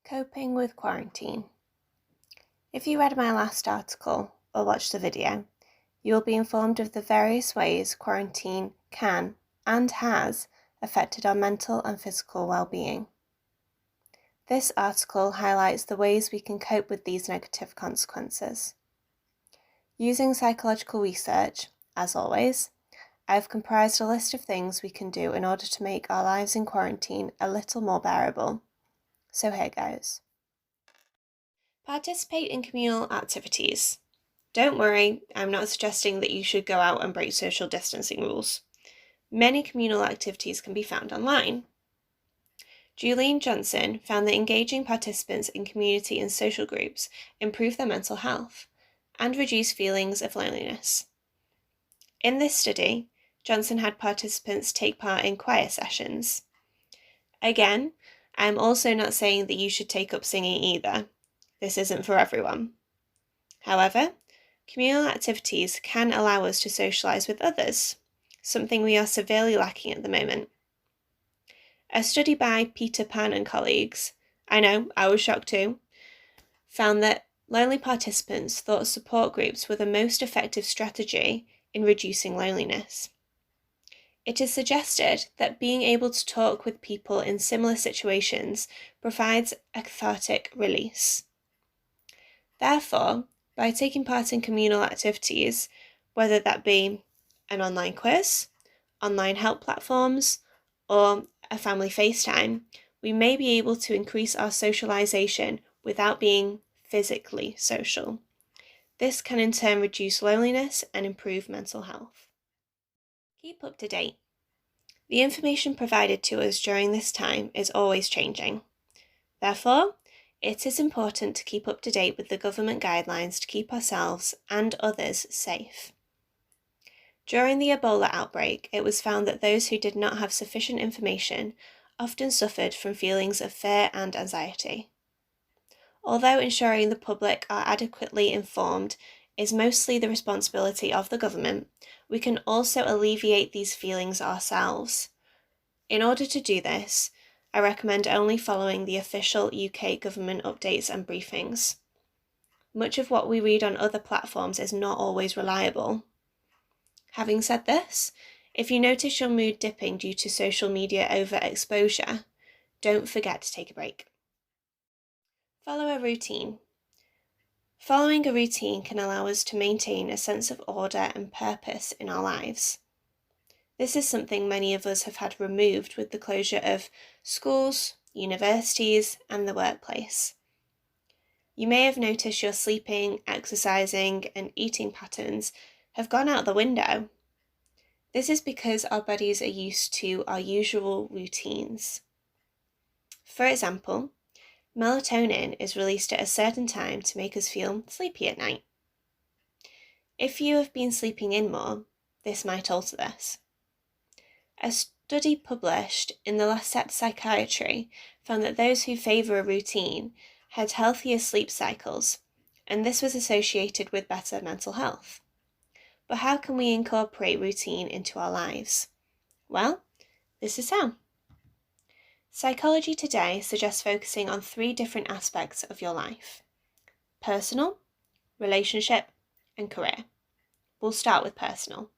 Coping with quarantine. If you read my last article or watched the video, you will be informed of the various ways quarantine can and has affected our mental and physical well-being. This article highlights the ways we can cope with these negative consequences. Using psychological research, as always, I've comprised a list of things we can do in order to make our lives in quarantine a little more bearable. So here goes. Participate in communal activities. Don't worry, I'm not suggesting that you should go out and break social distancing rules. Many communal activities can be found online. Julian Johnson found that engaging participants in community and social groups improved their mental health and reduced feelings of loneliness. In this study, Johnson had participants take part in choir sessions. Again, I'm also not saying that you should take up singing either. This isn't for everyone. However, communal activities can allow us to socialise with others, something we are severely lacking at the moment. A study by Peter Pan and colleagues, I know, I was shocked too, found that lonely participants thought support groups were the most effective strategy in reducing loneliness. It is suggested that being able to talk with people in similar situations provides a cathartic release. Therefore, by taking part in communal activities, whether that be an online quiz, online help platforms, or a family FaceTime, we may be able to increase our socialisation without being physically social. This can in turn reduce loneliness and improve mental health. Keep up to date. The information provided to us during this time is always changing. Therefore, it is important to keep up to date with the government guidelines to keep ourselves and others safe. During the Ebola outbreak, it was found that those who did not have sufficient information often suffered from feelings of fear and anxiety. Although ensuring the public are adequately informed is mostly the responsibility of the government, we can also alleviate these feelings ourselves. In order to do this, I recommend only following the official UK government updates and briefings. Much of what we read on other platforms is not always reliable. Having said this, if you notice your mood dipping due to social media overexposure, don't forget to take a break. Follow a routine. Following a routine can allow us to maintain a sense of order and purpose in our lives. This is something many of us have had removed with the closure of schools, universities, and the workplace. You may have noticed your sleeping, exercising, and eating patterns have gone out the window. This is because our bodies are used to our usual routines. For example, melatonin is released at a certain time to make us feel sleepy at night. If you have been sleeping in more, this might alter this. A study published in the Lancet Psychiatry found that those who favour a routine had healthier sleep cycles, and this was associated with better mental health. But how can we incorporate routine into our lives? Well, this is how. Psychology Today suggests focusing on 3 different aspects of your life: personal, relationship, and career. We'll start with personal.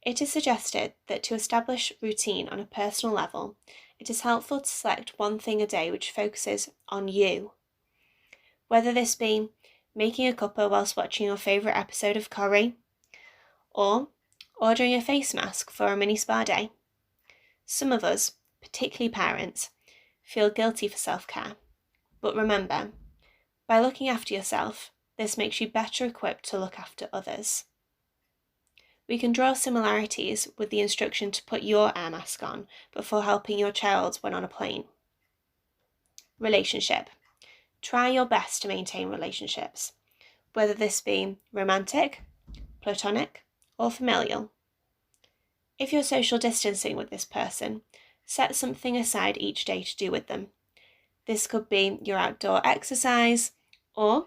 It is suggested that to establish routine on a personal level, it is helpful to select one thing a day which focuses on you. Whether this be making a cuppa whilst watching your favourite episode of Corrie, or ordering a face mask for a mini spa day. Some of us, particularly parents, feel guilty for self-care. But remember, by looking after yourself, this makes you better equipped to look after others. We can draw similarities with the instruction to put your air mask on before helping your child when on a plane. Relationship. Try your best to maintain relationships, whether this be romantic, platonic, or familial. If you're social distancing with this person, set something aside each day to do with them. This could be your outdoor exercise, or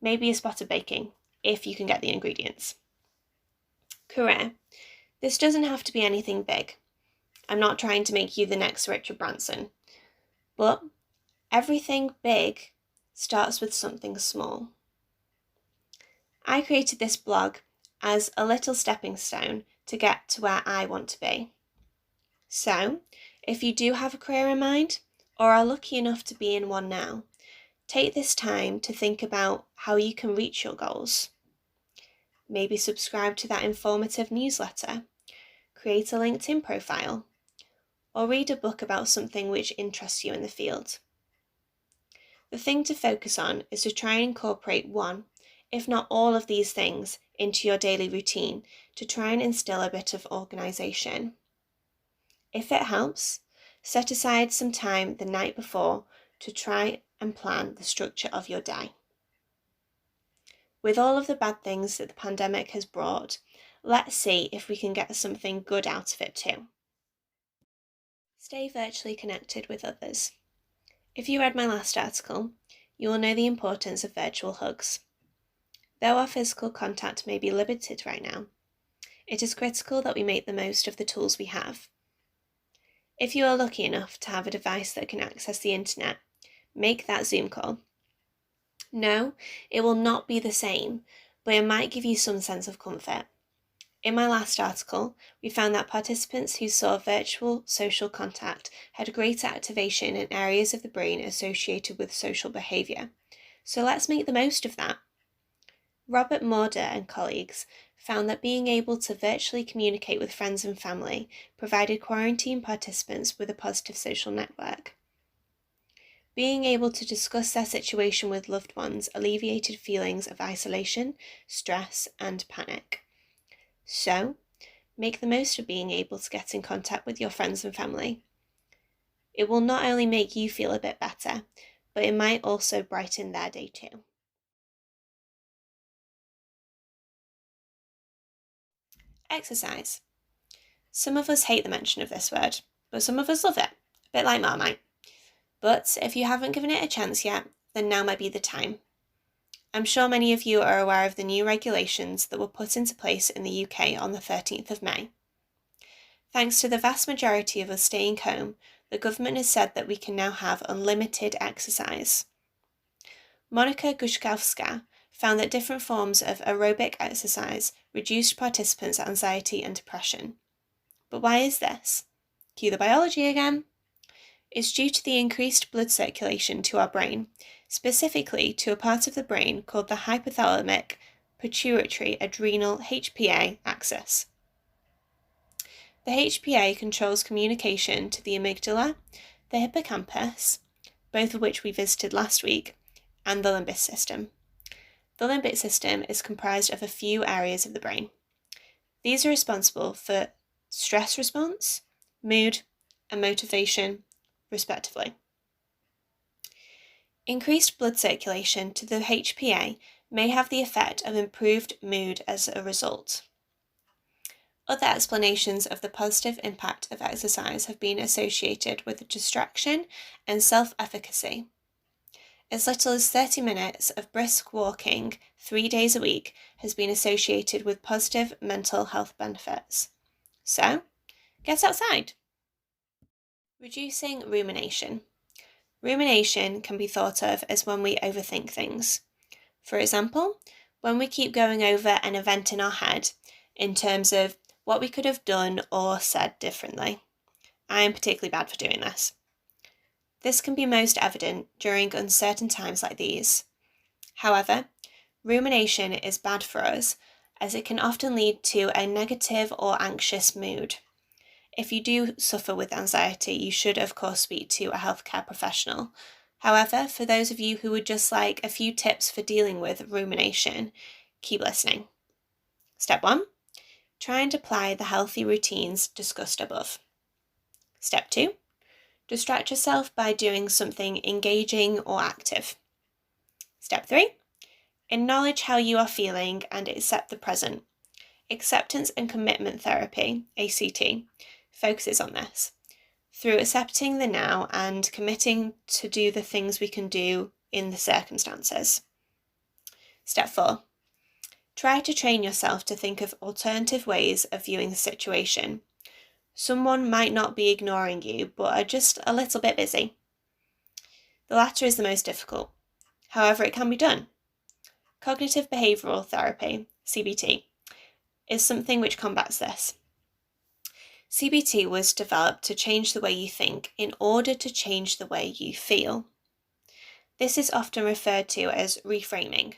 maybe a spot of baking, if you can get the ingredients. Career. This doesn't have to be anything big. I'm not trying to make you the next Richard Branson, but Everything big starts with something small. I created this blog as a little stepping stone to get to where I want to be. So, if you do have a career in mind, or are lucky enough to be in one now, take this time to think about how you can reach your goals. Maybe subscribe to that informative newsletter, create a LinkedIn profile, or read a book about something which interests you in the field. The thing to focus on is to try and incorporate one, if not all of these things, into your daily routine to try and instill a bit of organisation. If it helps, set aside some time the night before to try and plan the structure of your day. With all of the bad things that the pandemic has brought, let's see if we can get something good out of it too. Stay virtually connected with others. If you read my last article, you will know the importance of virtual hugs. Though our physical contact may be limited right now, it is critical that we make the most of the tools we have. If you are lucky enough to have a device that can access the internet, make that Zoom call. No, it will not be the same, but it might give you some sense of comfort. In my last article, we found that participants who saw virtual social contact had greater activation in areas of the brain associated with social behaviour. So let's make the most of that. Robert Morder and colleagues found that being able to virtually communicate with friends and family provided quarantine participants with a positive social network. Being able to discuss their situation with loved ones alleviated feelings of isolation, stress, and panic. So, make the most of being able to get in contact with your friends and family. It will not only make you feel a bit better, but it might also brighten their day too. Exercise. Some of us hate the mention of this word, but some of us love it, a bit like Marmite. But if you haven't given it a chance yet, then now might be the time. I'm sure many of you are aware of the new regulations that were put into place in the UK on the 13th of May. Thanks to the vast majority of us staying home, the government has said that we can now have unlimited exercise. Monika Guszkowska found that different forms of aerobic exercise reduced participants' anxiety and depression. But why is this? Cue the biology again. It's due to the increased blood circulation to our brain, specifically to a part of the brain called the hypothalamic pituitary adrenal HPA axis. The HPA controls communication to the amygdala, the hippocampus, both of which we visited last week, and the limbic system. The limbic system is comprised of a few areas of the brain. These are responsible for stress response, mood, and motivation, respectively. Increased blood circulation to the HPA may have the effect of improved mood as a result. Other explanations of the positive impact of exercise have been associated with distraction and self-efficacy. As little as 30 minutes of brisk walking 3 days a week has been associated with positive mental health benefits. So, get outside. Reducing rumination. Rumination can be thought of as when we overthink things. For example, when we keep going over an event in our head in terms of what we could have done or said differently. I am particularly bad for doing this. This can be most evident during uncertain times like these. However, rumination is bad for us as it can often lead to a negative or anxious mood. If you do suffer with anxiety, you should of course speak to a healthcare professional. However, for those of you who would just like a few tips for dealing with rumination, keep listening. Step 1. Try and apply the healthy routines discussed above. Step 2. Distract yourself by doing something engaging or active. Step 3. Acknowledge how you are feeling and accept the present. Acceptance and Commitment Therapy, ACT, focuses on this. Through accepting the now and committing to do the things we can do in the circumstances. Step 4. Try to train yourself to think of alternative ways of viewing the situation. Someone might not be ignoring you, but are just a little bit busy. The latter is the most difficult. However, it can be done. Cognitive behavioural therapy, CBT, is something which combats this. CBT was developed to change the way you think in order to change the way you feel. This is often referred to as reframing.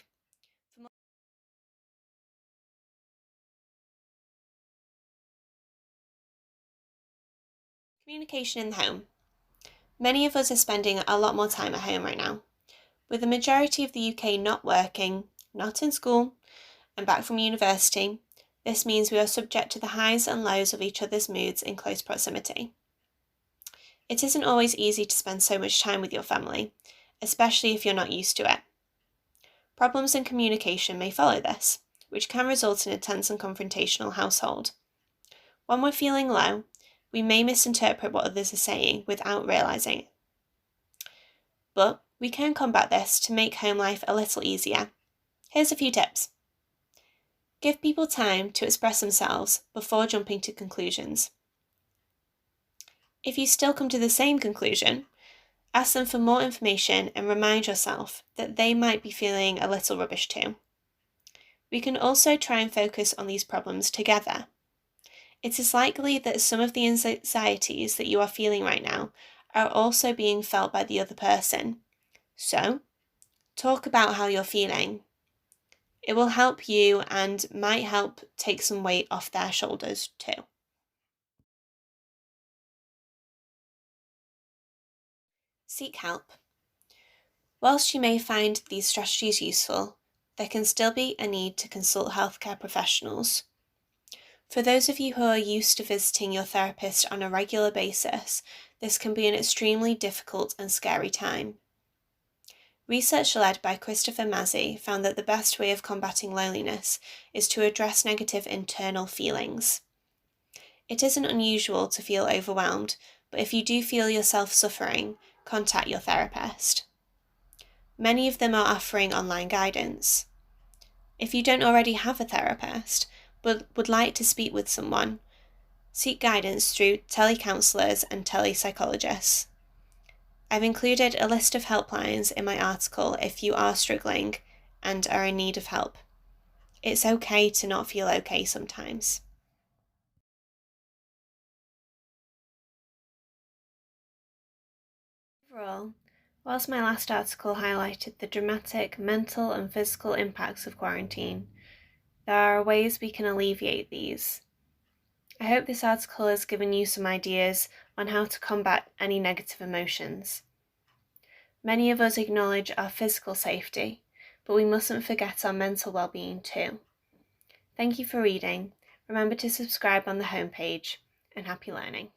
Communication in the home. Many of us are spending a lot more time at home right now. With the majority of the UK not working, not in school, and back from university, this means we are subject to the highs and lows of each other's moods in close proximity. It isn't always easy to spend so much time with your family, especially if you're not used to it. Problems in communication may follow this, which can result in a tense and confrontational household. When we're feeling low, we may misinterpret what others are saying without realising it. But we can combat this to make home life a little easier. Here's a few tips. Give people time to express themselves before jumping to conclusions. If you still come to the same conclusion, ask them for more information and remind yourself that they might be feeling a little rubbish too. We can also try and focus on these problems together. It is likely that some of the anxieties that you are feeling right now are also being felt by the other person. So, talk about how you're feeling. It will help you and might help take some weight off their shoulders too. Seek help. Whilst you may find these strategies useful, there can still be a need to consult healthcare professionals. For those of you who are used to visiting your therapist on a regular basis, this can be an extremely difficult and scary time. Research led by Christopher Mazzi found that the best way of combating loneliness is to address negative internal feelings. It isn't unusual to feel overwhelmed, but if you do feel yourself suffering, contact your therapist. Many of them are offering online guidance. If you don't already have a therapist, but would like to speak with someone, seek guidance through telecounsellors and telepsychologists. I've included a list of helplines in my article if you are struggling and are in need of help. It's okay to not feel okay sometimes. Overall, whilst my last article highlighted the dramatic mental and physical impacts of quarantine, there are ways we can alleviate these. I hope this article has given you some ideas on how to combat any negative emotions. Many of us acknowledge our physical safety, but we mustn't forget our mental well-being too. Thank you for reading. Remember to subscribe on the homepage, and happy learning.